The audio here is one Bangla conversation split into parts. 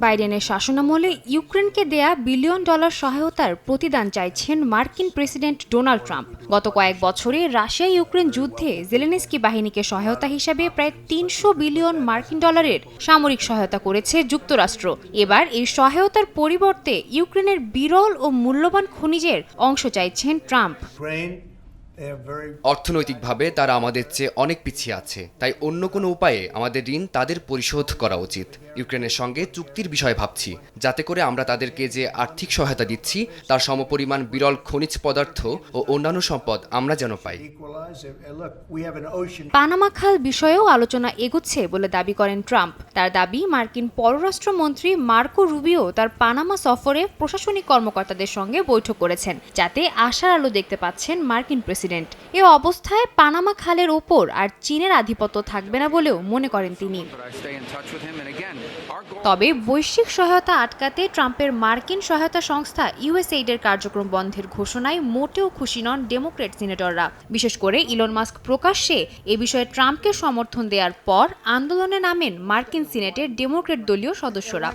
বাইডেনের শাসনামলে ইউক্রেনকে দেয়া বিলিয়ন ডলার সহায়তার প্রতিদান চাইছেন মার্কিন প্রেসিডেন্ট ডোনাল্ড ট্রাম্প। গত কয়েক বছরে রাশিয়া ইউক্রেন যুদ্ধে জেলেনস্কি বাহিনীকে সহায়তা হিসাবে প্রায় ৩০০ বিলিয়ন মার্কিন ডলারের সামরিক সহায়তা করেছে যুক্তরাষ্ট্র। এবার এই সহায়তার পরিবর্তে ইউক্রেনের বিরল ও মূল্যবান খনিজের অংশ চাইছেন ট্রাম্প। অর্থনৈতিকভাবে তারা আমাদের চেয়ে অনেক পিছিয়ে আছে, তাই অন্য কোনো উপায়ে আমাদের ঋণ তাদের পরিশোধ করা উচিত। ইউক্রেনের সঙ্গে চুক্তির বিষয়ে ভাবছি, যাতে করে আমরা তাদেরকে যে আর্থিক সহায়তা দিচ্ছি তার সমপরিমাণ বিরল খনিজ পদার্থ ও অন্যান্য সম্পদ আমরা যেন পাই। পানামা খাল বিষয়েও আলোচনা এগুচ্ছে বলে দাবি করেন ট্রাম্প। তার দাবি, মার্কিন পররাষ্ট্রমন্ত্রী মার্কো রুবিও তার পানামা সফরে প্রশাসনিক কর্মকর্তাদের সঙ্গে বৈঠক করেছেন, যাতে আশার আলো দেখতে পাচ্ছেন মার্কিন প্রেসিডেন্ট। এ অবস্থায় পানামা খালের ওপর আর চীনের আধিপত্য থাকবে না বলেও মনে করেন তিনি। তবে বৈশ্বিক সহায়তা আটকাতে ট্রাম্পের মার্কিন সহায়তা সংস্থা ইউএসএইডের কার্যক্রম বন্ধের ঘোষণায় মোটেও খুশি নন ডেমোক্র্যাট সিনেটররা। বিশেষ করে ইলন মাস্ক প্রকাশ্যে এ বিষয়ে ট্রাম্পকে সমর্থন দেওয়ার পর আন্দোলনে নামেন মার্কিন সিনেটের ডেমোক্র্যাট দলীয় সদস্যরা।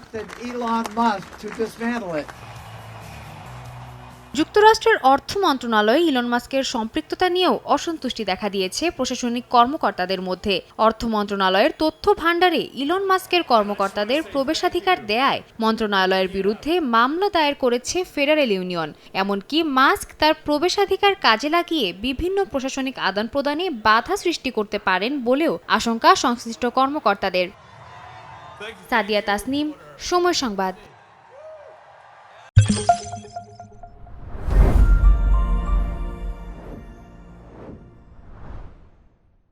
যুক্তরাষ্ট্রের অর্থ মন্ত্রণালয়ে ইলন মাস্কের সম্পৃক্ততা নিয়েও অসন্তুষ্টি দেখা দিয়েছে প্রশাসনিক কর্মকর্তাদের মধ্যে। অর্থ মন্ত্রণালয়ের তথ্য ভাণ্ডারে ইলন মাস্কের কর্মকর্তাদের প্রবেশাধিকার দেয়ায় মন্ত্রণালয়ের বিরুদ্ধে মামলা দায়ের করেছে ফেডারেল ইউনিয়ন। এমনকি মাস্ক তার প্রবেশাধিকার কাজে লাগিয়ে বিভিন্ন প্রশাসনিক আদান প্রদানে বাধা সৃষ্টি করতে পারেন বলেও আশঙ্কা সংশ্লিষ্ট কর্মকর্তাদের। সাদিয়া তাসনিম, সময় সংবাদ।